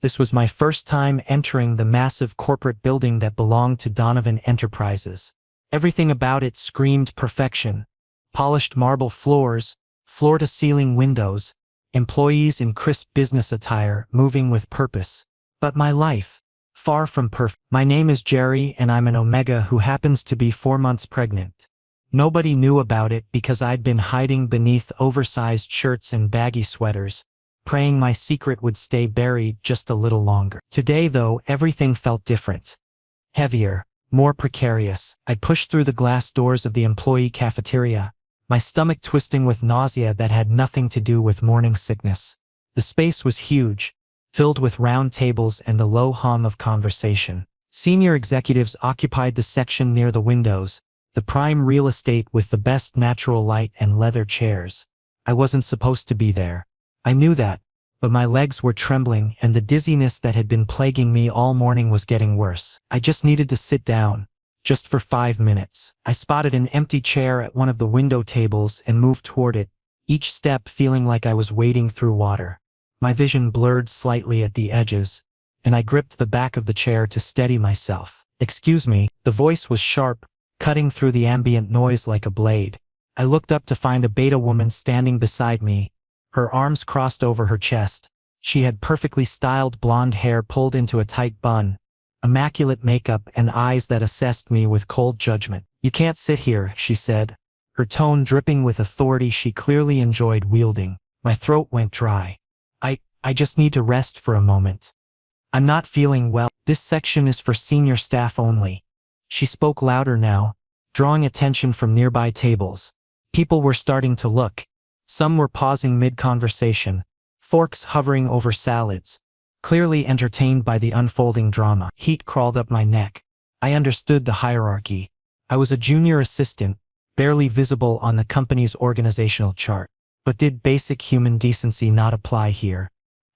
This was my first time entering the massive corporate building that belonged to Donovan Enterprises. Everything about it screamed perfection. Polished marble floors, floor-to-ceiling windows, employees in crisp business attire moving with purpose. But my life, far from perfect. My name is Jerry and I'm an Omega who happens to be 4 months pregnant. Nobody knew about it because I'd been hiding beneath oversized shirts and baggy sweaters, praying my secret would stay buried just a little longer. Today though, everything felt different. Heavier, more precarious. I pushed through the glass doors of the employee cafeteria, my stomach twisting with nausea that had nothing to do with morning sickness. The space was huge, filled with round tables and the low hum of conversation. Senior executives occupied the section near the windows, the prime real estate with the best natural light and leather chairs. I wasn't supposed to be there. I knew that, but my legs were trembling and the dizziness that had been plaguing me all morning was getting worse. I just needed to sit down, just for 5 minutes. I spotted an empty chair at one of the window tables and moved toward it, each step feeling like I was wading through water. My vision blurred slightly at the edges, and I gripped the back of the chair to steady myself. "Excuse me," the voice was sharp, cutting through the ambient noise like a blade. I looked up to find a beta woman standing beside me, her arms crossed over her chest. She had perfectly styled blonde hair pulled into a tight bun, immaculate makeup and eyes that assessed me with cold judgment. "You can't sit here," she said, her tone dripping with authority she clearly enjoyed wielding. My throat went dry. I just need to rest for a moment. I'm not feeling well. This section is for senior staff only. She spoke louder now, drawing attention from nearby tables. People were starting to look. Some were pausing mid-conversation, forks hovering over salads, clearly entertained by the unfolding drama. Heat crawled up my neck. I understood the hierarchy. I was a junior assistant, barely visible on the company's organizational chart. But did basic human decency not apply here?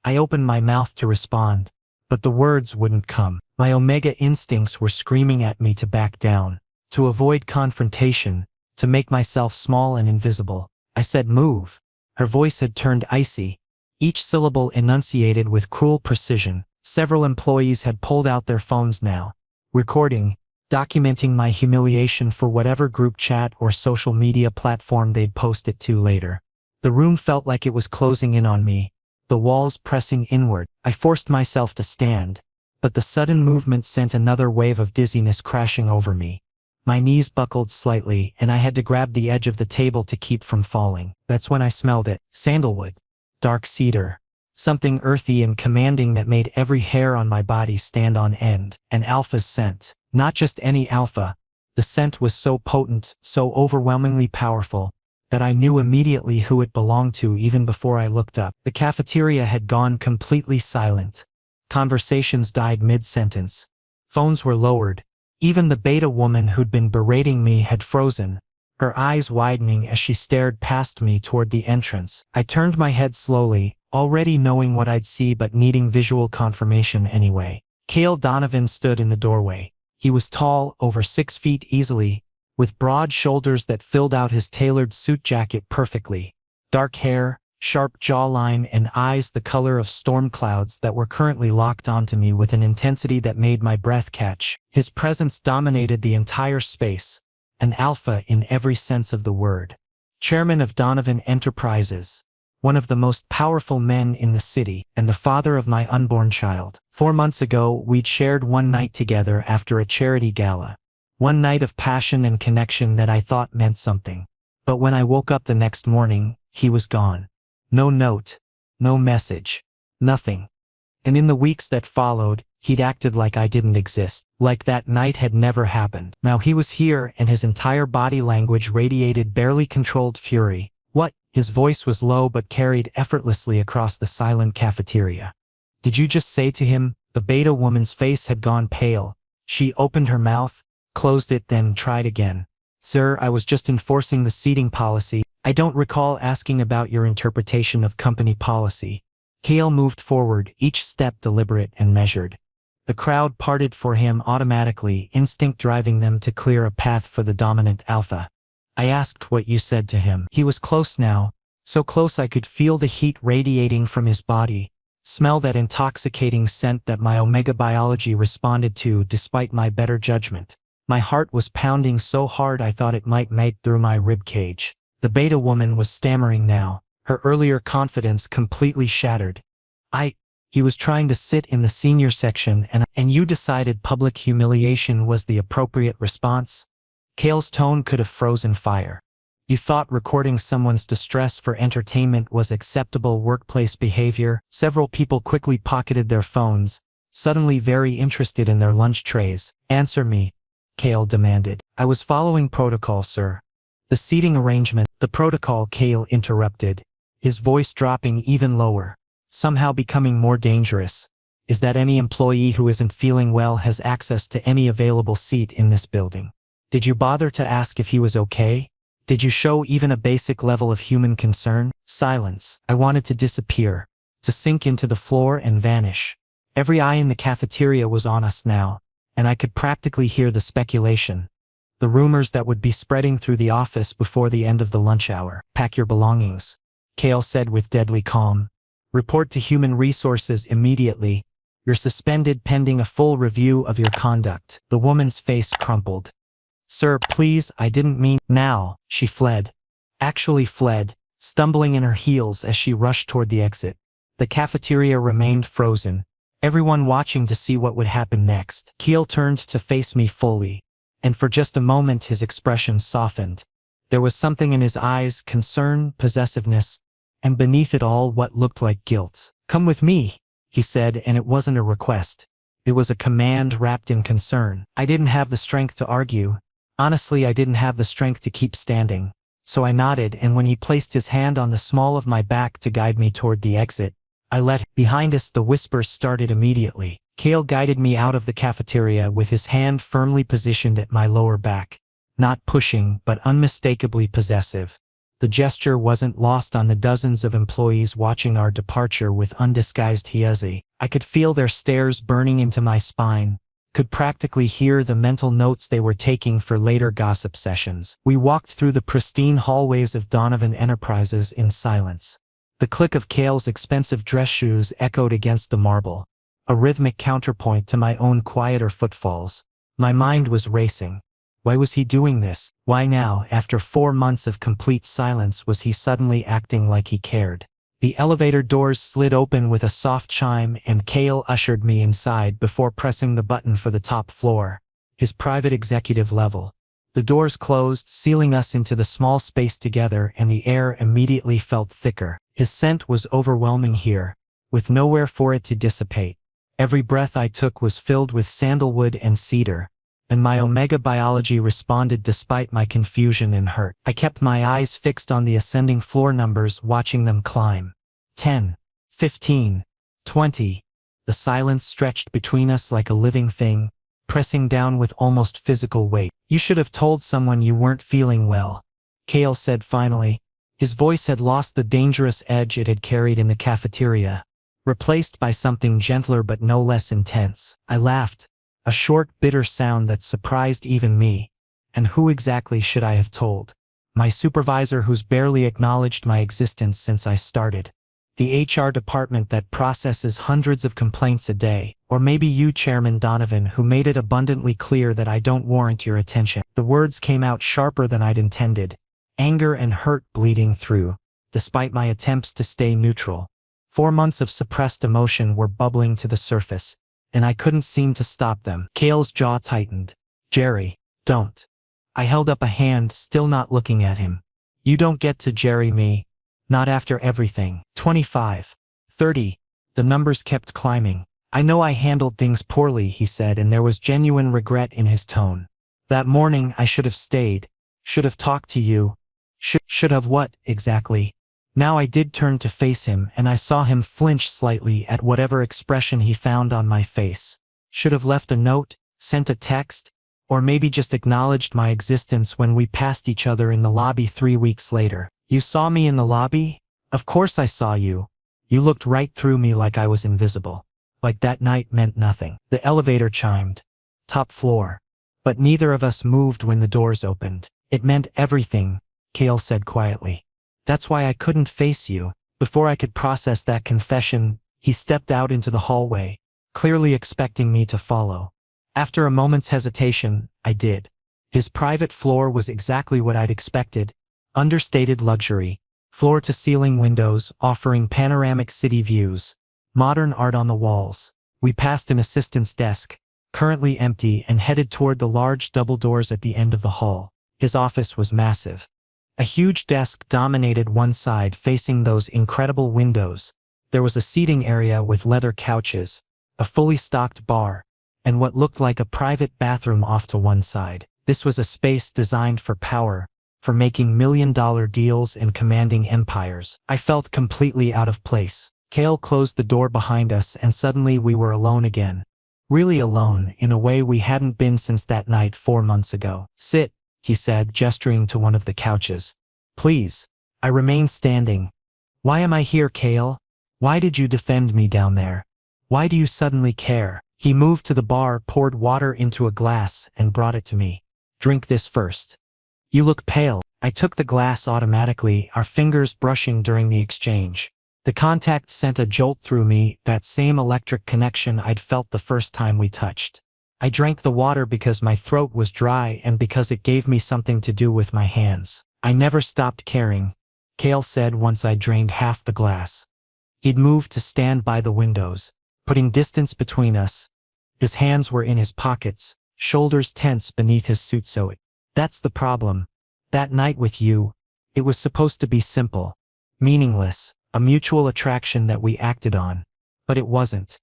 I opened my mouth to respond, but the words wouldn't come. My Omega instincts were screaming at me to back down, to avoid confrontation, to make myself small and invisible. I said, "Move." Her voice had turned icy, each syllable enunciated with cruel precision. Several employees had pulled out their phones now, recording, documenting my humiliation for whatever group chat or social media platform they'd post it to later. The room felt like it was closing in on me, the walls pressing inward. I forced myself to stand, but the sudden movement sent another wave of dizziness crashing over me. My knees buckled slightly and I had to grab the edge of the table to keep from falling. That's when I smelled it. Sandalwood. Dark cedar. Something earthy and commanding that made every hair on my body stand on end. An alpha's scent. Not just any alpha. The scent was so potent, so overwhelmingly powerful, that I knew immediately who it belonged to even before I looked up. The cafeteria had gone completely silent. Conversations died mid-sentence. Phones were lowered. Even the beta woman who'd been berating me had frozen, her eyes widening as she stared past me toward the entrance. I turned my head slowly, already knowing what I'd see but needing visual confirmation anyway. Cale Donovan stood in the doorway. He was tall, over 6 feet easily, with broad shoulders that filled out his tailored suit jacket perfectly. Dark hair, sharp jawline and eyes the color of storm clouds that were currently locked onto me with an intensity that made my breath catch. His presence dominated the entire space, an alpha in every sense of the word. Chairman of Donovan Enterprises, one of the most powerful men in the city, and the father of my unborn child. 4 months ago, we'd shared one night together after a charity gala. One night of passion and connection that I thought meant something. But when I woke up the next morning, he was gone. No note, no message, nothing. And in the weeks that followed, he'd acted like I didn't exist, like that night had never happened. Now he was here and his entire body language radiated barely controlled fury. "What?" His voice was low but carried effortlessly across the silent cafeteria. "Did you just say to him?" The beta woman's face had gone pale. She opened her mouth, closed it, then tried again. "Sir, I was just enforcing the seating policy. I don't recall asking about your interpretation of company policy." Cale moved forward, each step deliberate and measured. The crowd parted for him automatically, instinct driving them to clear a path for the dominant alpha. "I asked what you said to him." He was close now, so close I could feel the heat radiating from his body, Smell that intoxicating scent that my omega biology responded to despite my better judgment. My heart was pounding so hard I thought it might melt through my rib cage. The beta woman was stammering now, her earlier confidence completely shattered. He was trying to sit in the senior section and you decided public humiliation was the appropriate response? Kale's tone could have frozen fire. You thought recording someone's distress for entertainment was acceptable workplace behavior? Several people quickly pocketed their phones, suddenly very interested in their lunch trays. Answer me, Kale demanded. I was following protocol, sir. The seating arrangement, the protocol, Kale interrupted, his voice dropping even lower, somehow becoming more dangerous, is that any employee who isn't feeling well has access to any available seat in this building. Did you bother to ask if he was okay? Did you show even a basic level of human concern? Silence. I wanted to disappear, to sink into the floor and vanish. Every eye in the cafeteria was on us now, and I could practically hear the speculation, the rumors that would be spreading through the office before the end of the lunch hour. Pack your belongings, Kale said with deadly calm. Report to Human Resources immediately. You're suspended pending a full review of your conduct. The woman's face crumpled. Sir, please, I didn't mean. Now, she fled. Actually fled, stumbling in her heels as she rushed toward the exit. The cafeteria remained frozen, everyone watching to see what would happen next. Kale turned to face me fully, and for just a moment his expression softened. There was something in his eyes, concern, possessiveness, and beneath it all what looked like guilt. Come with me, he said, and it wasn't a request. It was a command wrapped in concern. I didn't have the strength to argue. Honestly, I didn't have the strength to keep standing. So I nodded, and when he placed his hand on the small of my back to guide me toward the exit, I let him. Behind us, the whispers started immediately. Kale guided me out of the cafeteria with his hand firmly positioned at my lower back. Not pushing, but unmistakably possessive. The gesture wasn't lost on the dozens of employees watching our departure with undisguised hyazi. I could feel their stares burning into my spine, could practically hear the mental notes they were taking for later gossip sessions. We walked through the pristine hallways of Donovan Enterprises in silence. The click of Kale's expensive dress shoes echoed against the marble, a rhythmic counterpoint to my own quieter footfalls. My mind was racing. Why was he doing this? Why now, after 4 months of complete silence, was he suddenly acting like he cared? The elevator doors slid open with a soft chime and Kale ushered me inside before pressing the button for the top floor, his private executive level. The doors closed, sealing us into the small space together, and the air immediately felt thicker. His scent was overwhelming here, with nowhere for it to dissipate. Every breath I took was filled with sandalwood and cedar, and my omega biology responded despite my confusion and hurt. I kept my eyes fixed on the ascending floor numbers, watching them climb. 10, 15, 20. The silence stretched between us like a living thing, pressing down with almost physical weight. You should have told someone you weren't feeling well, Kale said finally. His voice had lost the dangerous edge it had carried in the cafeteria, replaced by something gentler but no less intense. I laughed, a short, bitter sound that surprised even me. And who exactly should I have told? My supervisor, who's barely acknowledged my existence since I started. The HR department that processes hundreds of complaints a day. Or maybe you, Chairman Donovan, who made it abundantly clear that I don't warrant your attention. The words came out sharper than I'd intended, anger and hurt bleeding through, despite my attempts to stay neutral. 4 months of suppressed emotion were bubbling to the surface, and I couldn't seem to stop them. Kale's jaw tightened. Jerry, don't. I held up a hand, still not looking at him. You don't get to Jerry me. Not after everything. 25. 30. The numbers kept climbing. I know I handled things poorly, he said, and there was genuine regret in his tone. That morning I should have stayed. Should have talked to you. Should have what, exactly? Now I did turn to face him, and I saw him flinch slightly at whatever expression he found on my face. Should have left a note, sent a text, or maybe just acknowledged my existence when we passed each other in the lobby 3 weeks later. You saw me in the lobby? Of course I saw you. You looked right through me like I was invisible. Like that night meant nothing. The elevator chimed. Top floor. But neither of us moved when the doors opened. It meant everything, Kale said quietly. That's why I couldn't face you. Before I could process that confession, He stepped out into the hallway, clearly expecting me to follow. After a moment's hesitation, I did. His private floor was exactly what I'd expected. Understated luxury. Floor-to-ceiling windows offering panoramic city views. Modern art on the walls. We passed an assistant's desk, currently empty, and headed toward the large double doors at the end of the hall. His office was massive. A huge desk dominated one side facing those incredible windows. There was a seating area with leather couches, a fully stocked bar, and what looked like a private bathroom off to one side. This was a space designed for power, for making million-dollar deals and commanding empires. I felt completely out of place. Kale closed the door behind us and suddenly we were alone again. Really alone, in a way we hadn't been since that night 4 months ago. "Sit," he said, gesturing to one of the couches. "Please." I remained standing. "Why am I here, Kale? Why did you defend me down there? Why do you suddenly care?" He moved to the bar, poured water into a glass, and brought it to me. "Drink this first. You look pale." I took the glass automatically, our fingers brushing during the exchange. The contact sent a jolt through me, that same electric connection I'd felt the first time we touched. I drank the water because my throat was dry and because it gave me something to do with my hands. "I never stopped caring," Kale said once I drained half the glass. He'd moved to stand by the windows, putting distance between us. His hands were in his pockets, shoulders tense beneath his suit. That's the problem. That night with you, it was supposed to be simple, meaningless, a mutual attraction that we acted on. But it wasn't.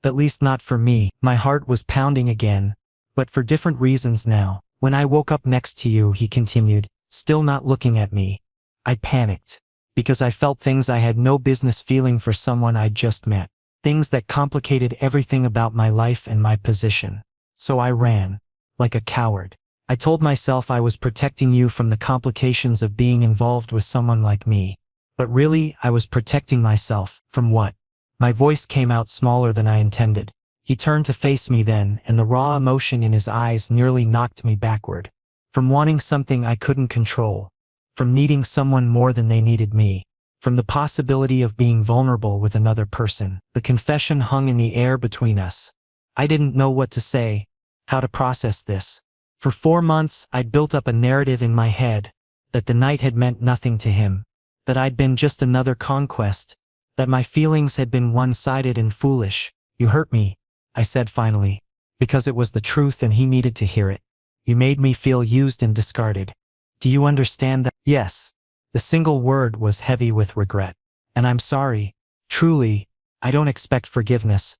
At least not for me. My heart was pounding again, but for different reasons now. "When I woke up next to you," he continued, still not looking at me, "I panicked. Because I felt things I had no business feeling for someone I'd just met. Things that complicated everything about my life and my position. So I ran. Like a coward. I told myself I was protecting you from the complications of being involved with someone like me. But really, I was protecting myself. From what?" My voice came out smaller than I intended. He turned to face me then, and the raw emotion in his eyes nearly knocked me backward. "From wanting something I couldn't control. From needing someone more than they needed me. From the possibility of being vulnerable with another person." The confession hung in the air between us. I didn't know what to say, how to process this. For 4 months, I'd built up a narrative in my head, that the night had meant nothing to him, that I'd been just another conquest, that my feelings had been one-sided and foolish. "You hurt me," I said finally, because it was the truth and he needed to hear it. "You made me feel used and discarded. Do you understand that?" "Yes." The single word was heavy with regret. "And I'm sorry. Truly, I don't expect forgiveness.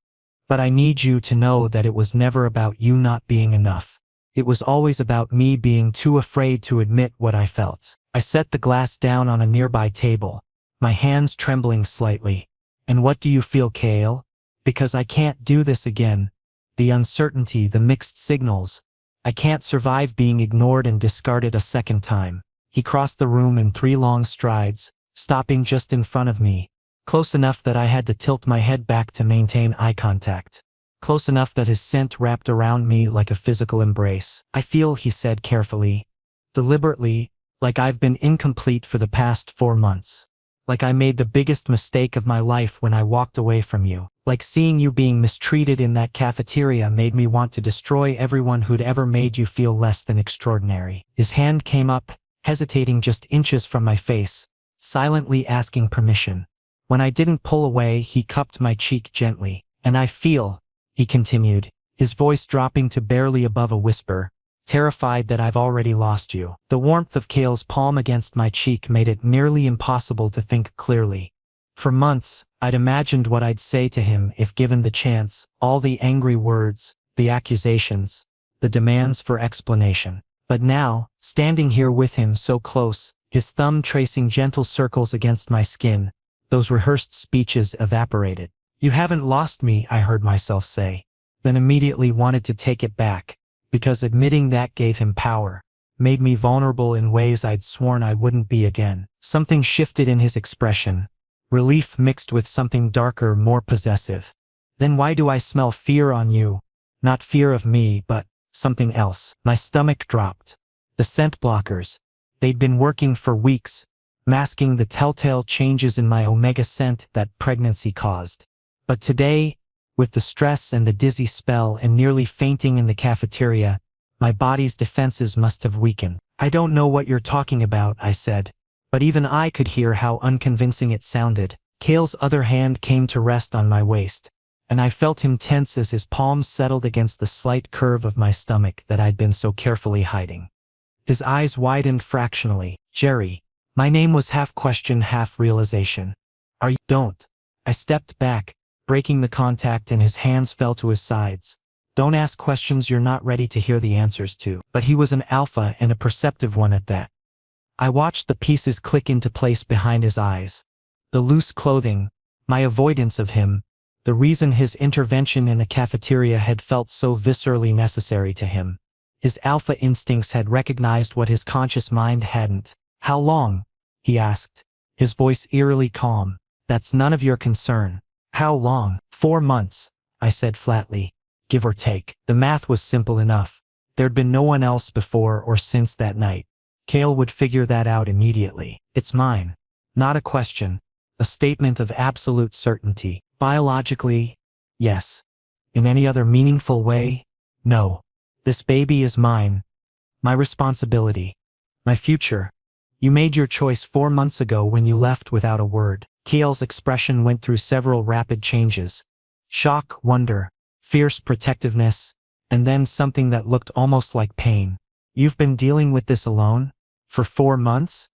But I need you to know that it was never about you not being enough. It was always about me being too afraid to admit what I felt." I set the glass down on a nearby table, my hands trembling slightly. "And what do you feel, Kale? Because I can't do this again. The uncertainty, the mixed signals. I can't survive being ignored and discarded a second time." He crossed the room in 3 long strides, stopping just in front of me, close enough that I had to tilt my head back to maintain eye contact. Close enough that his scent wrapped around me like a physical embrace. "I feel," he said carefully, deliberately, "like I've been incomplete for the past 4 months. Like I made the biggest mistake of my life when I walked away from you. Like seeing you being mistreated in that cafeteria made me want to destroy everyone who'd ever made you feel less than extraordinary." His hand came up, hesitating just inches from my face, silently asking permission. When I didn't pull away, he cupped my cheek gently. "And I feel," he continued, his voice dropping to barely above a whisper, "terrified that I've already lost you." The warmth of Kale's palm against my cheek made it nearly impossible to think clearly. For months, I'd imagined what I'd say to him if given the chance, all the angry words, the accusations, the demands for explanation. But now, standing here with him so close, his thumb tracing gentle circles against my skin, those rehearsed speeches evaporated. "You haven't lost me," I heard myself say, then immediately wanted to take it back, because admitting that gave him power, made me vulnerable in ways I'd sworn I wouldn't be again. Something shifted in his expression, relief mixed with something darker, more possessive. "Then why do I smell fear on you? Not fear of me, but something else." My stomach dropped. The scent blockers. They'd been working for weeks, masking the telltale changes in my omega scent that pregnancy caused. But today, with the stress and the dizzy spell and nearly fainting in the cafeteria, my body's defenses must have weakened. I don't know what you're talking about, I said. But even I could hear how unconvincing it sounded. Kale's other hand came to rest on my waist, and I felt him tense as his palms settled against the slight curve of my stomach that I'd been so carefully hiding. His eyes widened fractionally. Jerry. My name was half question, half realization. Are you? Don't. I stepped back, breaking the contact, and his hands fell to his sides. Don't ask questions you're not ready to hear the answers to. But he was an alpha, and a perceptive one at that. I watched the pieces click into place behind his eyes. The loose clothing, my avoidance of him, the reason his intervention in the cafeteria had felt so viscerally necessary to him. His alpha instincts had recognized what his conscious mind hadn't. How long? He asked, his voice eerily calm. That's none of your concern. How long? 4 months, I said flatly, give or take. The math was simple enough. There'd been no one else before or since that night. Kale would figure that out immediately. It's mine. Not a question. A statement of absolute certainty. Biologically, yes. In any other meaningful way, no. This baby is mine. My responsibility. My future. You made your choice 4 months ago when you left without a word. Kale's expression went through several rapid changes. Shock, wonder, fierce protectiveness, and then something that looked almost like pain. You've been dealing with this alone? For 4 months?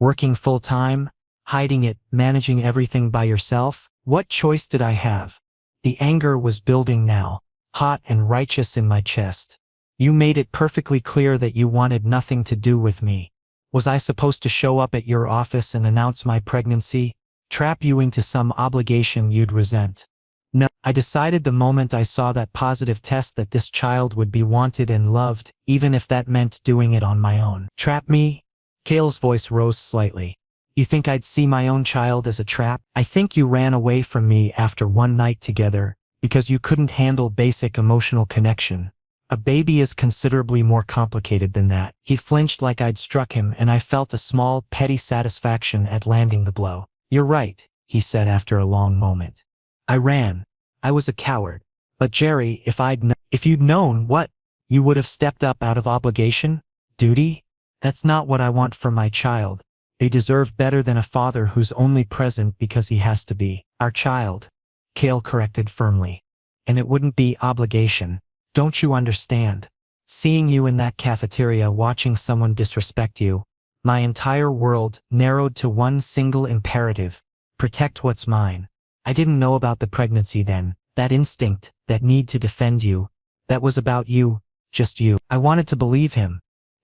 Working full-time? Hiding it, managing everything by yourself? What choice did I have? The anger was building now, hot and righteous in my chest. You made it perfectly clear that you wanted nothing to do with me. Was I supposed to show up at your office and announce my pregnancy? Trap you into some obligation you'd resent? No, I decided the moment I saw that positive test that this child would be wanted and loved, even if that meant doing it on my own. Trap me? Kale's voice rose slightly. You think I'd see my own child as a trap? I think you ran away from me after one night together, because you couldn't handle basic emotional connection. A baby is considerably more complicated than that. He flinched like I'd struck him, and I felt a small, petty satisfaction at landing the blow. You're right, he said after a long moment. I ran. I was a coward. But Jerry, if you'd known what? You would have stepped up out of obligation? Duty? That's not what I want for my child. They deserve better than a father who's only present because he has to be. Our child, Kale corrected firmly. And it wouldn't be obligation. Don't you understand? Seeing you in that cafeteria watching someone disrespect you, my entire world narrowed to one single imperative: protect what's mine. I didn't know about the pregnancy then, that instinct, that need to defend you. That was about you, just you. I wanted to believe him.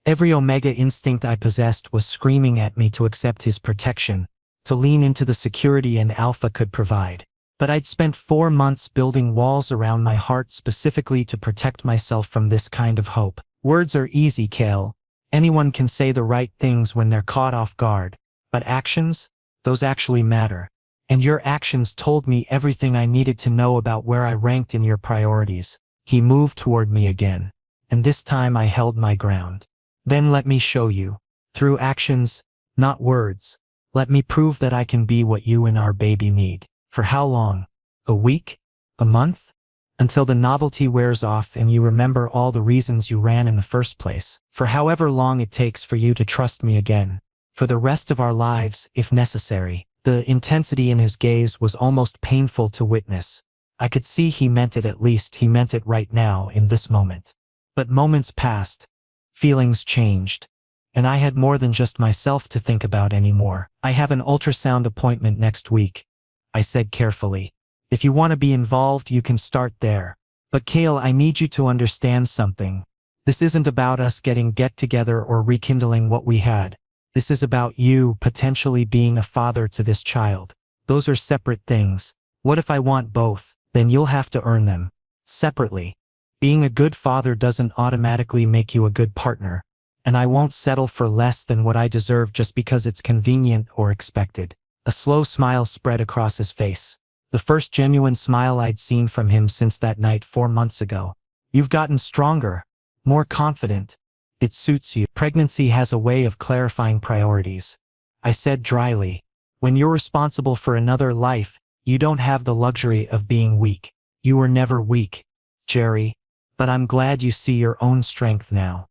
Every omega instinct I possessed was screaming at me to accept his protection, to lean into the security an alpha could provide. But I'd spent 4 months building walls around my heart specifically to protect myself from this kind of hope. Words are easy, Kale. Anyone can say the right things when they're caught off guard. But actions? Those actually matter. And your actions told me everything I needed to know about where I ranked in your priorities. He moved toward me again. And this time I held my ground. Then let me show you. Through actions, not words. Let me prove that I can be what you and our baby need. For how long? A week? A month? Until the novelty wears off and you remember all the reasons you ran in the first place. For however long it takes for you to trust me again. For the rest of our lives, if necessary. The intensity in his gaze was almost painful to witness. I could see he meant it, at least he meant it right now in this moment. But moments passed. Feelings changed. And I had more than just myself to think about anymore. I have an ultrasound appointment next week, I said carefully. If you want to be involved, you can start there. But Kale, I need you to understand something. This isn't about us getting together or rekindling what we had. This is about you potentially being a father to this child. Those are separate things. What if I want both? Then you'll have to earn them. Separately. Being a good father doesn't automatically make you a good partner. And I won't settle for less than what I deserve just because it's convenient or expected. A slow smile spread across his face. The first genuine smile I'd seen from him since that night 4 months ago. You've gotten stronger, more confident. It suits you. Pregnancy has a way of clarifying priorities. I said dryly. When you're responsible for another life, You don't have the luxury of being weak. You were never weak, Jerry. But I'm glad you see your own strength now.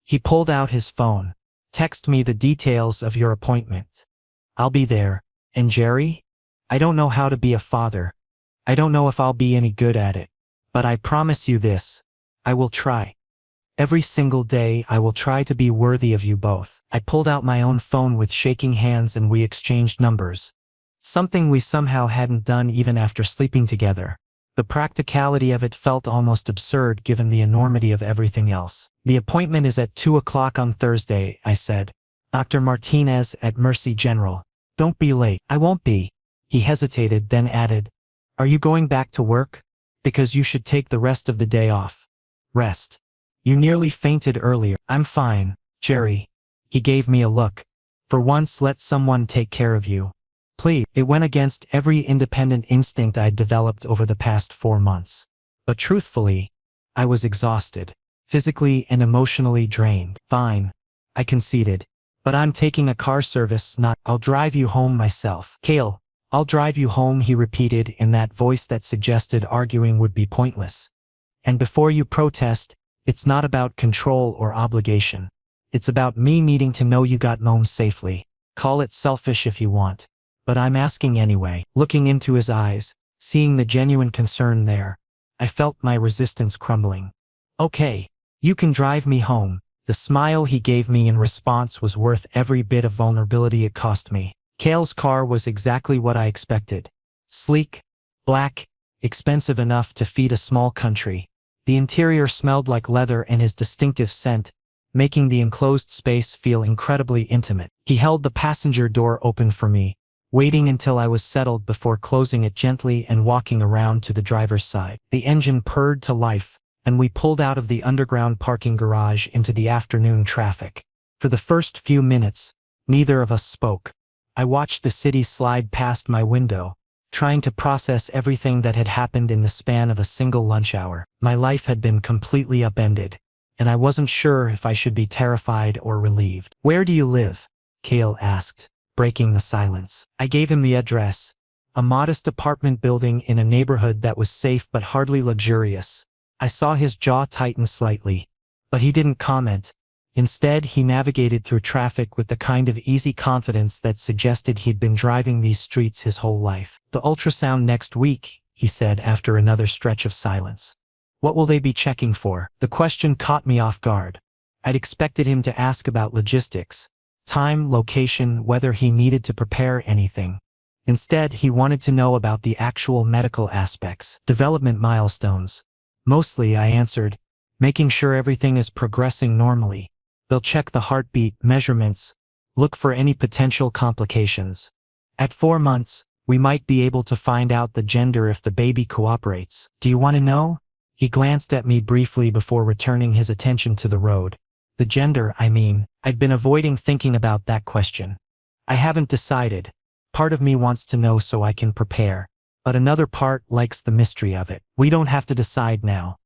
He pulled out his phone. Text me the details of your appointment. I'll be there. And Jerry? I don't know how to be a father. I don't know if I'll be any good at it. But I promise you this. I will try. Every single day I will try to be worthy of you both. I pulled out my own phone with shaking hands and we exchanged numbers. Something we somehow hadn't done even after sleeping together. The practicality of it felt almost absurd given the enormity of everything else. The appointment is at 2 o'clock on Thursday, I said. Dr. Martinez at Mercy General. Don't be late. I won't be. He hesitated, then added, Are you going back to work? Because you should take the rest of the day off. Rest. You nearly fainted earlier. I'm fine, Jerry. He gave me a look. For once, let someone take care of you. Please. It went against every independent instinct I'd developed over the past 4 months. But truthfully, I was exhausted, physically and emotionally drained. Fine, I conceded. But I'm taking a car service, not. I'll drive you home myself. Kale, I'll drive you home, he repeated in that voice that suggested arguing would be pointless. And before you protest, it's not about control or obligation. It's about me needing to know you got home safely. Call it selfish if you want. But I'm asking anyway. Looking into his eyes, seeing the genuine concern there, I felt my resistance crumbling. Okay, you can drive me home. The smile he gave me in response was worth every bit of vulnerability it cost me. Kale's car was exactly what I expected. Sleek, black, expensive enough to feed a small country. The interior smelled like leather and his distinctive scent, making the enclosed space feel incredibly intimate. He held the passenger door open for me, waiting until I was settled before closing it gently and walking around to the driver's side. The engine purred to life, and we pulled out of the underground parking garage into the afternoon traffic. For the first few minutes, neither of us spoke. I watched the city slide past my window, trying to process everything that had happened in the span of a single lunch hour. My life had been completely upended, and I wasn't sure if I should be terrified or relieved. Where do you live? Kale asked, breaking the silence. I gave him the address, a modest apartment building in a neighborhood that was safe but hardly luxurious. I saw his jaw tighten slightly, but he didn't comment. Instead, he navigated through traffic with the kind of easy confidence that suggested he'd been driving these streets his whole life. The ultrasound next week, he said after another stretch of silence. What will they be checking for? The question caught me off guard. I'd expected him to ask about logistics, time, location, whether he needed to prepare anything. Instead, he wanted to know about the actual medical aspects, development milestones. Mostly, I answered, making sure everything is progressing normally. They'll check the heartbeat, measurements, look for any potential complications. At 4 months, we might be able to find out the gender if the baby cooperates. Do you want to know? He glanced at me briefly before returning his attention to the road. The gender, I mean. I'd been avoiding thinking about that question. I haven't decided. Part of me wants to know so I can prepare, but another part likes the mystery of it. We don't have to decide now.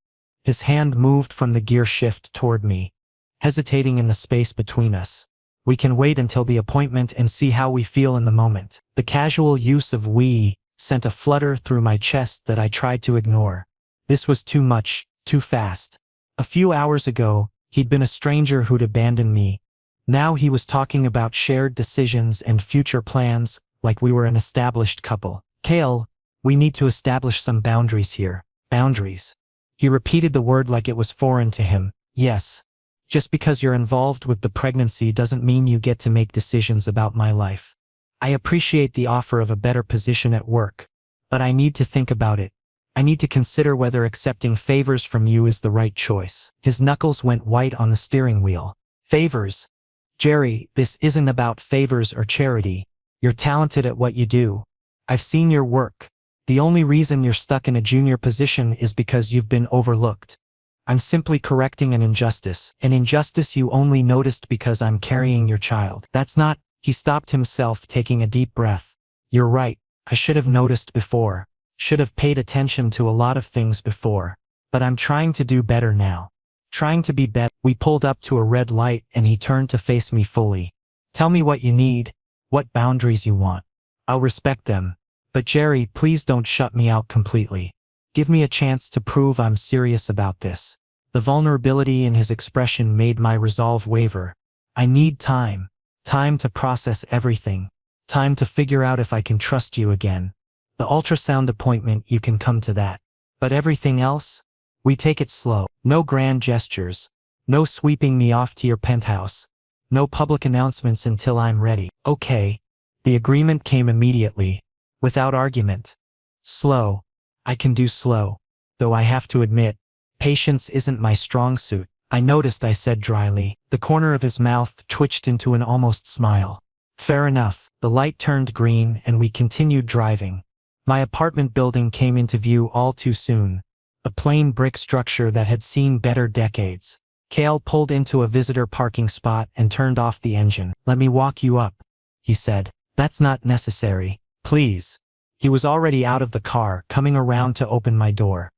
His hand moved from the gear shift toward me, hesitating in the space between us. We can wait until the appointment and see how we feel in the moment. The casual use of we sent a flutter through my chest that I tried to ignore. This was too much, too fast. A few hours ago, he'd been a stranger who'd abandoned me. Now he was talking about shared decisions and future plans, like we were an established couple. Kale, we need to establish some boundaries here. Boundaries. He repeated the word like it was foreign to him. Yes. Just because you're involved with the pregnancy doesn't mean you get to make decisions about my life. I appreciate the offer of a better position at work, but I need to think about it. I need to consider whether accepting favors from you is the right choice. His knuckles went white on the steering wheel. Favors? Jerry, this isn't about favors or charity. You're talented at what you do. I've seen your work. The only reason you're stuck in a junior position is because you've been overlooked. I'm simply correcting an injustice you only noticed because I'm carrying your child. That's not. He stopped himself, taking a deep breath. You're right. I should have noticed before. Should have paid attention to a lot of things before. But I'm trying to do better now. Trying to be better. We pulled up to a red light and he turned to face me fully. Tell me what you need, what boundaries you want. I'll respect them, But Jerry, please don't shut me out completely. Give me a chance to prove I'm serious about this. The vulnerability in his expression made my resolve waver. I need time. Time to process everything. Time to figure out if I can trust you again. The ultrasound appointment, you can come to that. But everything else? We take it slow. No grand gestures. No sweeping me off to your penthouse. No public announcements until I'm ready. Okay. The agreement came immediately. Without argument. Slow. I can do slow. Though I have to admit, patience isn't my strong suit. I noticed, I said dryly. The corner of his mouth twitched into an almost smile. Fair enough. The light turned green and we continued driving. My apartment building came into view all too soon. A plain brick structure that had seen better decades. Cale pulled into a visitor parking spot and turned off the engine. Let me walk you up, he said. That's not necessary. Please. He was already out of the car, coming around to open my door.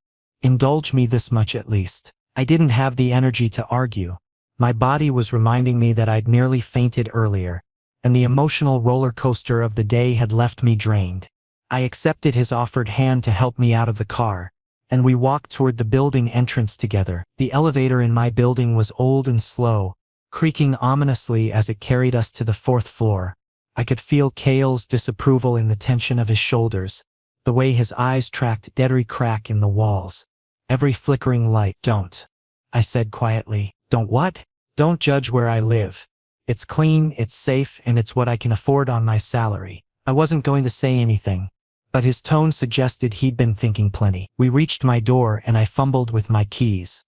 Indulge me this much at least. I didn't have the energy to argue. My body was reminding me that I'd nearly fainted earlier, and the emotional roller coaster of the day had left me drained. I accepted his offered hand to help me out of the car, and we walked toward the building entrance together. The elevator in my building was old and slow, creaking ominously as it carried us to the 4th floor. I could feel Cale's disapproval in the tension of his shoulders, the way his eyes tracked every crack in the walls, every flickering light. Don't, I said quietly. Don't what? Don't judge where I live. It's clean, it's safe, and it's what I can afford on my salary. I wasn't going to say anything, but his tone suggested he'd been thinking plenty. We reached my door and I fumbled with my keys.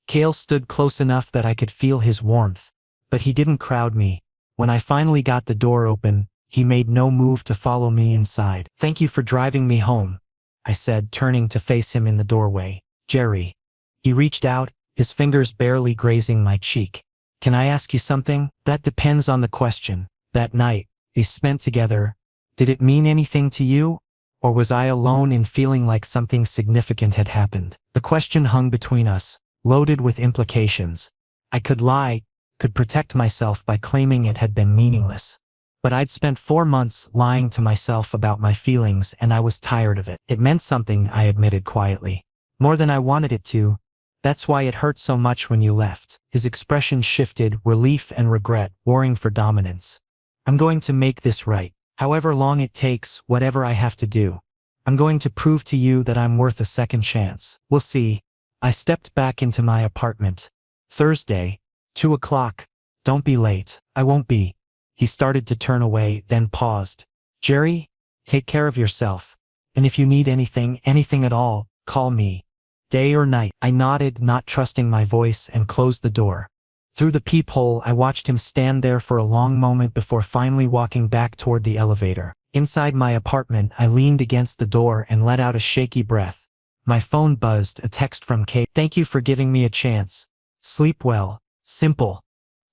Cale stood close enough that I could feel his warmth, but he didn't crowd me. When I finally got the door open, he made no move to follow me inside. Thank you for driving me home, I said, turning to face him in the doorway. Jerry. He reached out, his fingers barely grazing my cheek. Can I ask you something? That depends on the question. That night we spent together, did it mean anything to you? Or was I alone in feeling like something significant had happened? The question hung between us, loaded with implications. I could lie, could protect myself by claiming it had been meaningless. But I'd spent 4 months lying to myself about my feelings and I was tired of it. It meant something, I admitted quietly. More than I wanted it to. That's why it hurt so much when you left. His expression shifted, relief and regret, warring for dominance. I'm going to make this right. However long it takes, whatever I have to do. I'm going to prove to you that I'm worth a second chance. We'll see. I stepped back into my apartment. Thursday, 2 o'clock. Don't be late. I won't be. He started to turn away, then paused. Jerry, take care of yourself. And if you need anything at all, call me. Day or night. I nodded, not trusting my voice, and closed the door. Through the peephole, I watched him stand there for a long moment before finally walking back toward the elevator. Inside my apartment, I leaned against the door and let out a shaky breath. My phone buzzed, a text from Kate. Thank you for giving me a chance. Sleep well. Simple.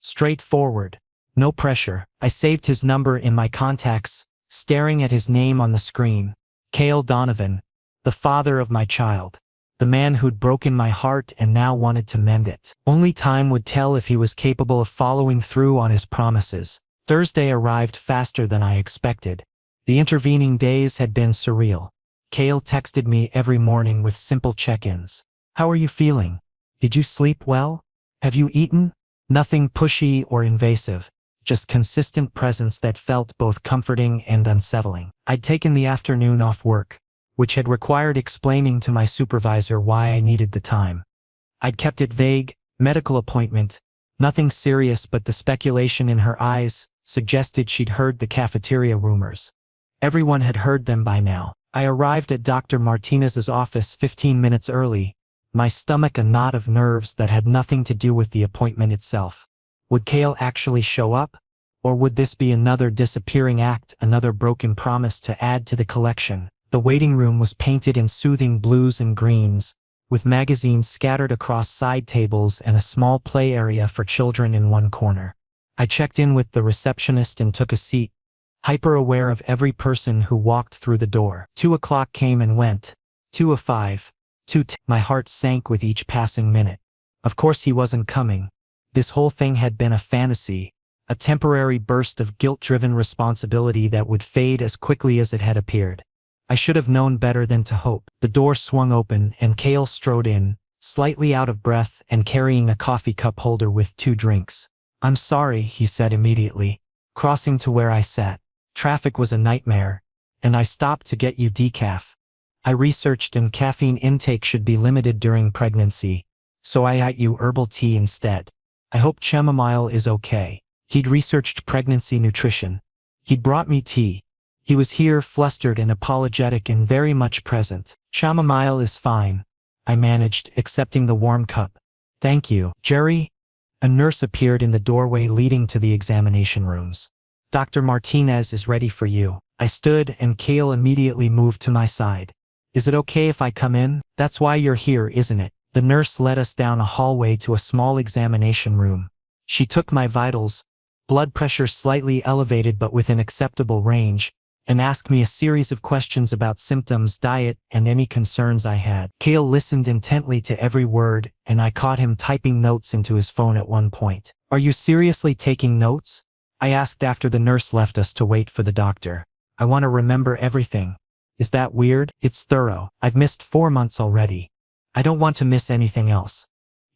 Straightforward. No pressure. I saved his number in my contacts, staring at his name on the screen. Cale Donovan. The father of my child. The man who'd broken my heart and now wanted to mend it. Only time would tell if he was capable of following through on his promises. Thursday arrived faster than I expected. The intervening days had been surreal. Cale texted me every morning with simple check-ins. How are you feeling? Did you sleep well? Have you eaten? Nothing pushy or invasive. Just consistent presence that felt both comforting and unsettling. I'd taken the afternoon off work, which had required explaining to my supervisor why I needed the time. I'd kept it vague, medical appointment, nothing serious, but the speculation in her eyes suggested she'd heard the cafeteria rumors. Everyone had heard them by now. I arrived at Dr. Martinez's office 15 minutes early, my stomach a knot of nerves that had nothing to do with the appointment itself. Would Cale actually show up? Or would this be another disappearing act, another broken promise to add to the collection? The waiting room was painted in soothing blues and greens, with magazines scattered across side tables and a small play area for children in one corner. I checked in with the receptionist and took a seat, hyper-aware of every person who walked through the door. 2 o'clock came and went. 2:05. My heart sank with each passing minute. Of course he wasn't coming. This whole thing had been a fantasy, a temporary burst of guilt-driven responsibility that would fade as quickly as it had appeared. I should have known better than to hope. The door swung open and Kale strode in, slightly out of breath and carrying a coffee cup holder with 2 drinks. "I'm sorry," he said immediately, crossing to where I sat. "Traffic was a nightmare, and I stopped to get you decaf. I researched and caffeine intake should be limited during pregnancy, so I got you herbal tea instead. I hope chamomile is okay." He'd researched pregnancy nutrition. He'd brought me tea. He was here, flustered and apologetic and very much present. "Chamomile is fine," I managed, accepting the warm cup. "Thank you, Jerry." A nurse appeared in the doorway leading to the examination rooms. "Dr. Martinez is ready for you." I stood and Kale immediately moved to my side. "Is it okay if I come in? That's why you're here, isn't it?" The nurse led us down a hallway to a small examination room. She took my vitals, blood pressure slightly elevated but within acceptable range, and asked me a series of questions about symptoms, diet, and any concerns I had. Kale listened intently to every word, and I caught him typing notes into his phone at one point. "Are you seriously taking notes?" I asked after the nurse left us to wait for the doctor. "I want to remember everything." "Is that weird?" "It's thorough. I've missed 4 months already. I don't want to miss anything else."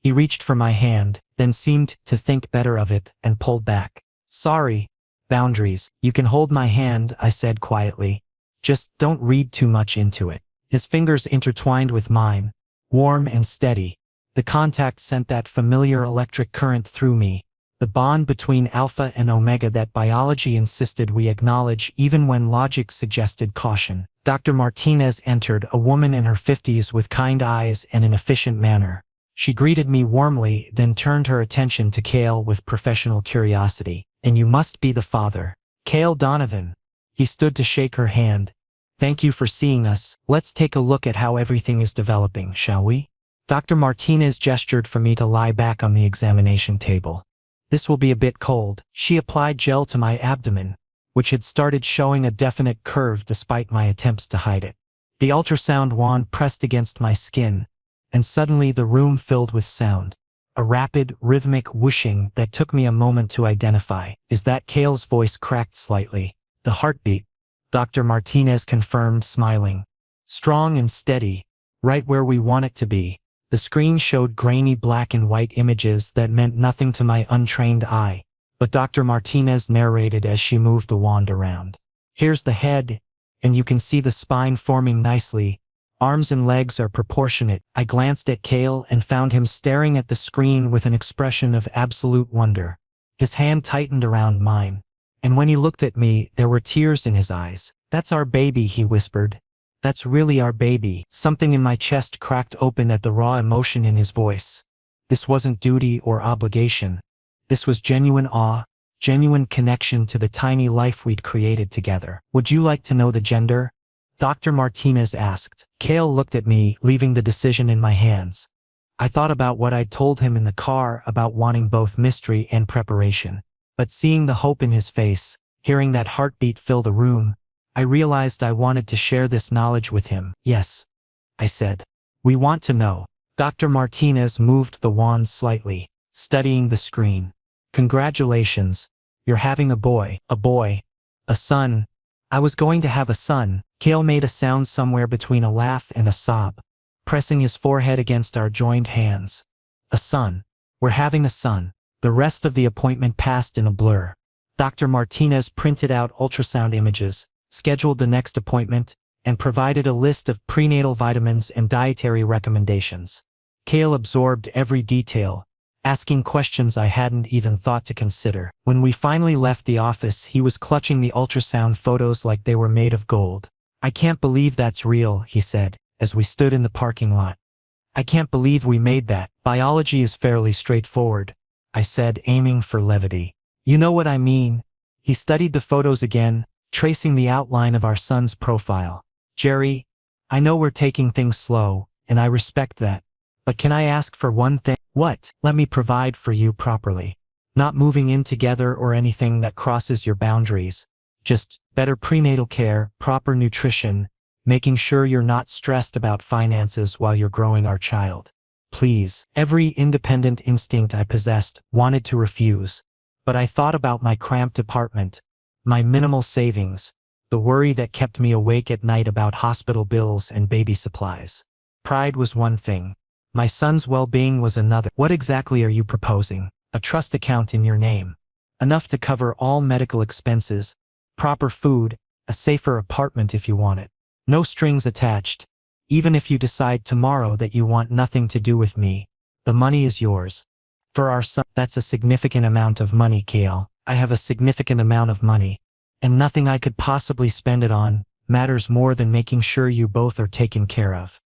He reached for my hand, then seemed to think better of it and pulled back. "Sorry. Boundaries. You can hold my hand," I said quietly. "Just don't read too much into it." His fingers intertwined with mine, warm and steady. The contact sent that familiar electric current through me, the bond between alpha and omega that biology insisted we acknowledge even when logic suggested caution. Dr. Martinez entered, a woman in her 50s with kind eyes and an efficient manner. She greeted me warmly, then turned her attention to Kale with professional curiosity. "And you must be the father. Kale Donovan." He stood to shake her hand. "Thank you for seeing us. Let's take a look at how everything is developing, shall we?" Dr. Martinez gestured for me to lie back on the examination table. "This will be a bit cold." She applied gel to my abdomen, which had started showing a definite curve despite my attempts to hide it. The ultrasound wand pressed against my skin, and suddenly the room filled with sound. A rapid, rhythmic whooshing that took me a moment to identify. "Is that?" Kale's voice cracked slightly. "The heartbeat," Dr. Martinez confirmed, smiling. "Strong and steady, right where we want it to be." The screen showed grainy black and white images that meant nothing to my untrained eye, but Dr. Martinez narrated as she moved the wand around. "Here's the head, and you can see the spine forming nicely. Arms and legs are proportionate." I glanced at Kale and found him staring at the screen with an expression of absolute wonder. His hand tightened around mine, and when he looked at me, there were tears in his eyes. "That's our baby," he whispered. "That's really our baby." Something in my chest cracked open at the raw emotion in his voice. This wasn't duty or obligation. This was genuine awe, genuine connection to the tiny life we'd created together. "Would you like to know the gender?" Dr. Martinez asked. Kale looked at me, leaving the decision in my hands. I thought about what I'd told him in the car about wanting both mystery and preparation. But seeing the hope in his face, hearing that heartbeat fill the room, I realized I wanted to share this knowledge with him. "Yes," I said. "We want to know." Dr. Martinez moved the wand slightly, studying the screen. "Congratulations. You're having a boy." "A boy. A son. I was going to have a son." Kale made a sound somewhere between a laugh and a sob, pressing his forehead against our joined hands. "A son. We're having a son." The rest of the appointment passed in a blur. Dr. Martinez printed out ultrasound images, scheduled the next appointment, and provided a list of prenatal vitamins and dietary recommendations. Kale absorbed every detail, asking questions I hadn't even thought to consider. When we finally left the office, he was clutching the ultrasound photos like they were made of gold. "I can't believe that's real," he said, as we stood in the parking lot. "I can't believe we made that." "Biology is fairly straightforward," I said, aiming for levity. "You know what I mean." He studied the photos again, tracing the outline of our son's profile. "Jerry, I know we're taking things slow, and I respect that. But can I ask for one thing?" "What?" "Let me provide for you properly. Not moving in together or anything that crosses your boundaries. Just better prenatal care, proper nutrition, making sure you're not stressed about finances while you're growing our child. Please." Every independent instinct I possessed wanted to refuse, but I thought about my cramped apartment, my minimal savings, the worry that kept me awake at night about hospital bills and baby supplies. Pride was one thing. My son's well-being was another. What exactly are you proposing? A trust account in your name. Enough to cover all medical expenses, proper food, a safer apartment if you want it. No strings attached. Even if you decide tomorrow that you want nothing to do with me, the money is yours. For our son, that's a significant amount of money, Kale. I have a significant amount of money. And nothing I could possibly spend it on matters more than making sure you both are taken care of.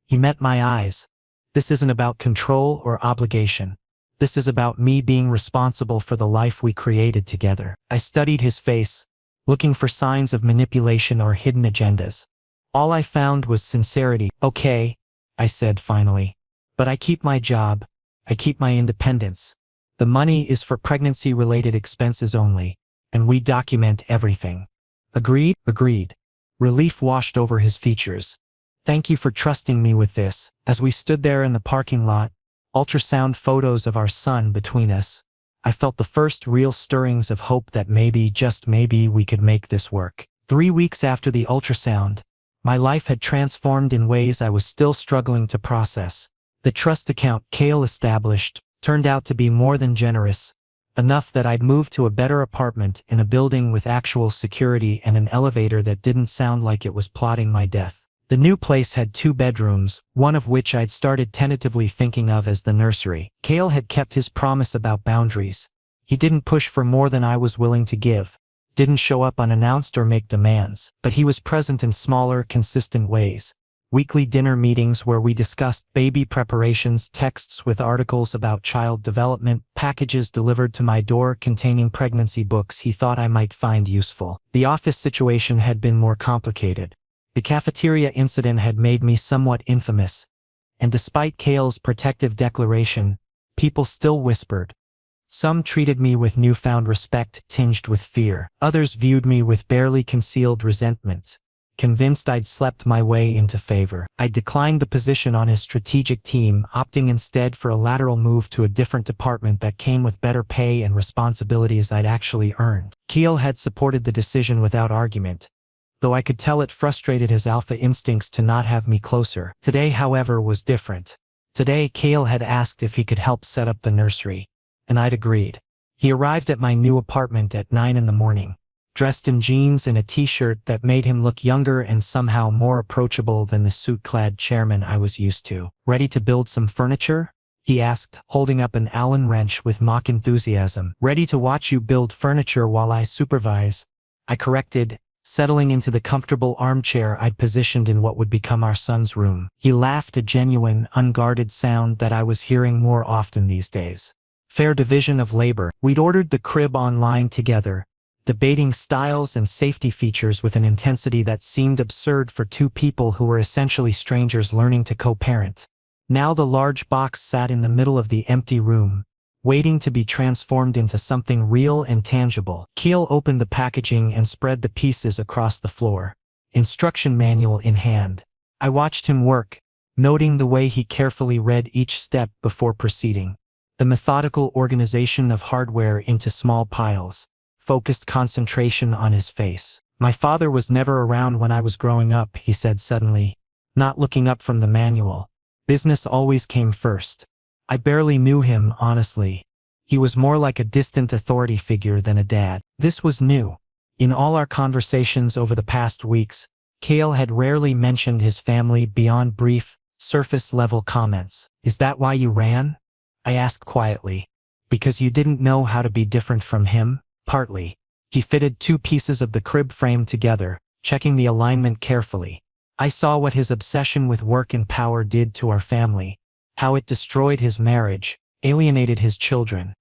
He met my eyes. This isn't about control or obligation. This is about me being responsible for the life we created together. I studied his face, looking for signs of manipulation or hidden agendas. All I found was sincerity. Okay, I said finally. But I keep my job. I keep my independence. The money is for pregnancy-related expenses only, and we document everything. Agreed? Agreed. Relief washed over his features. Thank you for trusting me with this. As we stood there in the parking lot, ultrasound photos of our son between us, I felt the first real stirrings of hope that maybe, just maybe, we could make this work. 3 weeks after the ultrasound, my life had transformed in ways I was still struggling to process. The trust account Kale established turned out to be more than generous, enough that I'd moved to a better apartment in a building with actual security and an elevator that didn't sound like it was plotting my death. The new place had 2 bedrooms, one of which I'd started tentatively thinking of as the nursery. Kale had kept his promise about boundaries. He didn't push for more than I was willing to give, didn't show up unannounced or make demands, but he was present in smaller, consistent ways. Weekly dinner meetings where we discussed baby preparations, texts with articles about child development, packages delivered to my door containing pregnancy books he thought I might find useful. The office situation had been more complicated. The cafeteria incident had made me somewhat infamous, and despite Kale's protective declaration, people still whispered. Some treated me with newfound respect tinged with fear. Others viewed me with barely concealed resentment, convinced I'd slept my way into favor. I declined the position on his strategic team, opting instead for a lateral move to a different department that came with better pay and responsibilities I'd actually earned. Kale had supported the decision without argument, though I could tell it frustrated his alpha instincts to not have me closer. Today, however, was different. Today, Kale had asked if he could help set up the nursery, and I'd agreed. He arrived at my new apartment at 9 in the morning, dressed in jeans and a t-shirt that made him look younger and somehow more approachable than the suit-clad chairman I was used to. Ready to build some furniture? He asked, holding up an Allen wrench with mock enthusiasm. Ready to watch you build furniture while I supervise, I corrected, settling into the comfortable armchair I'd positioned in what would become our son's room. He laughed, a genuine, unguarded sound that I was hearing more often these days. Fair division of labor. We'd ordered the crib online together, debating styles and safety features with an intensity that seemed absurd for 2 people who were essentially strangers learning to co-parent. Now the large box sat in the middle of the empty room, waiting to be transformed into something real and tangible. Kale opened the packaging and spread the pieces across the floor, instruction manual in hand. I watched him work, noting the way he carefully read each step before proceeding. The methodical organization of hardware into small piles, focused concentration on his face. My father was never around when I was growing up, he said suddenly, not looking up from the manual. Business always came first. I barely knew him, honestly. He was more like a distant authority figure than a dad. This was new. In all our conversations over the past weeks, Kale had rarely mentioned his family beyond brief, surface-level comments. Is that why you ran? I asked quietly. Because you didn't know how to be different from him? Partly. He fitted 2 pieces of the crib frame together, checking the alignment carefully. I saw what his obsession with work and power did to our family, how it destroyed his marriage, alienated his children.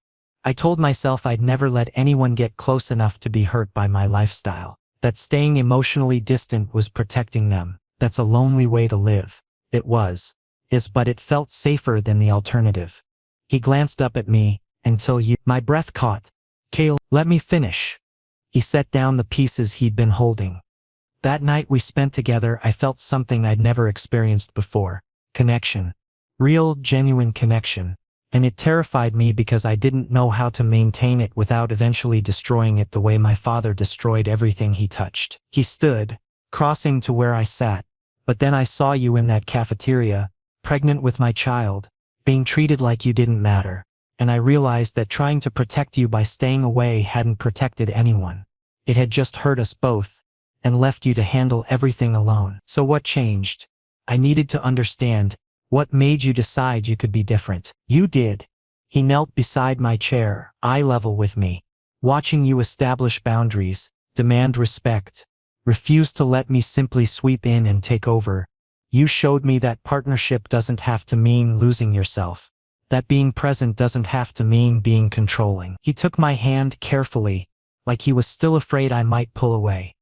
I told myself I'd never let anyone get close enough to be hurt by my lifestyle, that staying emotionally distant was protecting them. That's a lonely way to live. It was. But it felt safer than the alternative. He glanced up at me, until my breath caught. Kale, let me finish. He set down the pieces he'd been holding. That night we spent together, I felt something I'd never experienced before. Connection. Real, genuine connection. and it terrified me because I didn't know how to maintain it without eventually destroying it the way my father destroyed everything he touched. He stood, crossing to where I sat, but then I saw you in that cafeteria, pregnant with my child, being treated like you didn't matter, and I realized that trying to protect you by staying away hadn't protected anyone. It had just hurt us both, and left you to handle everything alone. So what changed? I needed to understand. What made you decide you could be different? You did. He knelt beside my chair, eye level with me, watching you establish boundaries, demand respect, refuse to let me simply sweep in and take over. You showed me that partnership doesn't have to mean losing yourself. That being present doesn't have to mean being controlling. He took my hand carefully, like he was still afraid I might pull away.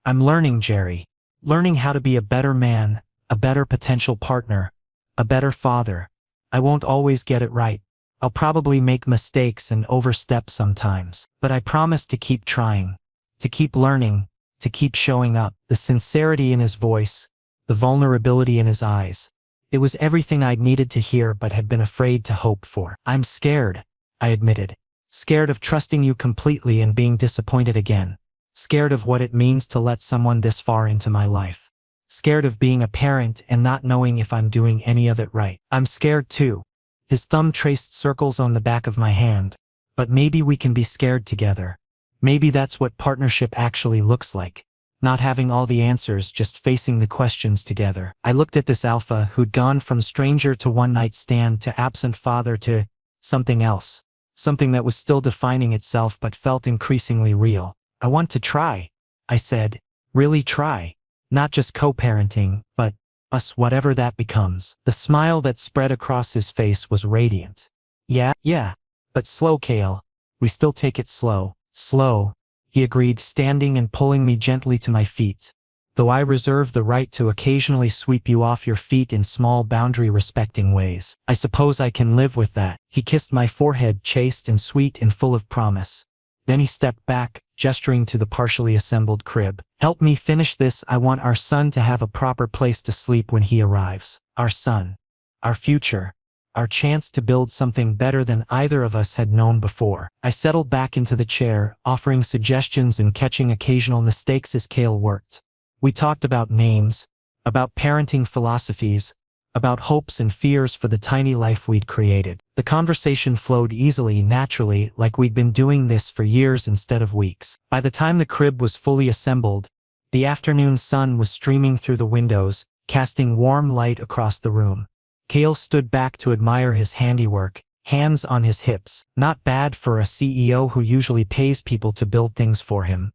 I'm learning, Jerry. Learning how to be a better man, a better potential partner, a better father. I won't always get it right. I'll probably make mistakes and overstep sometimes. But I promise to keep trying, to keep learning, to keep showing up. The sincerity in his voice, the vulnerability in his eyes. It was everything I'd needed to hear but had been afraid to hope for. I'm scared, I admitted. Scared of trusting you completely and being disappointed again. Scared of what it means to let someone this far into my life. Scared of being a parent and not knowing if I'm doing any of it right. I'm scared too. His thumb traced circles on the back of my hand. But maybe we can be scared together. Maybe that's what partnership actually looks like. Not having all the answers, just facing the questions together. I looked at this alpha who'd gone from stranger to one-night stand to absent father to something else. Something that was still defining itself but felt increasingly real. I want to try, I said. Really try. Not just co-parenting, but us, whatever that becomes. The smile that spread across his face was radiant. Yeah, but slow, Kale. We still take it slow. Slow, he agreed, standing and pulling me gently to my feet. Though I reserve the right to occasionally sweep you off your feet in small boundary-respecting ways. I suppose I can live with that. He kissed my forehead, chaste and sweet and full of promise. Then he stepped back, gesturing to the partially assembled crib. Help me finish this. I want our son to have a proper place to sleep when he arrives. Our son. Our future. Our chance to build something better than either of us had known before. I settled back into the chair, offering suggestions and catching occasional mistakes as Kale worked. We talked about names, about parenting philosophies, about hopes and fears for the tiny life we'd created. The conversation flowed easily, naturally, like we'd been doing this for years instead of weeks. By the time the crib was fully assembled, the afternoon sun was streaming through the windows, casting warm light across the room. Kale stood back to admire his handiwork, hands on his hips. Not bad for a CEO who usually pays people to build things for him.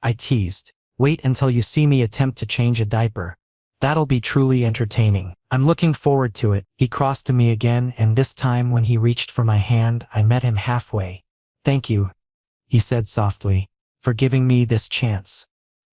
I teased. Wait until you see me attempt to change a diaper. That'll be truly entertaining. I'm looking forward to it. He crossed to me again, and this time when he reached for my hand, I met him halfway. Thank you, he said softly, for giving me this chance.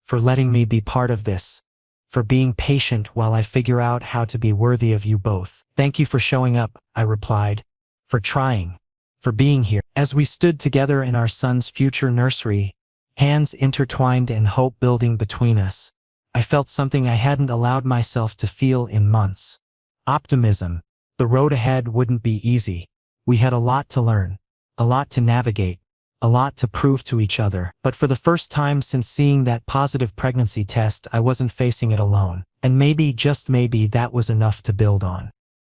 For letting me be part of this. For being patient while I figure out how to be worthy of you both. Thank you for showing up, I replied. For trying. For being here. As we stood together in our son's future nursery, hands intertwined and hope building between us, I felt something I hadn't allowed myself to feel in months. Optimism. The road ahead wouldn't be easy. We had a lot to learn, a lot to navigate, a lot to prove to each other. But for the first time since seeing that positive pregnancy test, I wasn't facing it alone. And maybe, just maybe, that was enough to build on.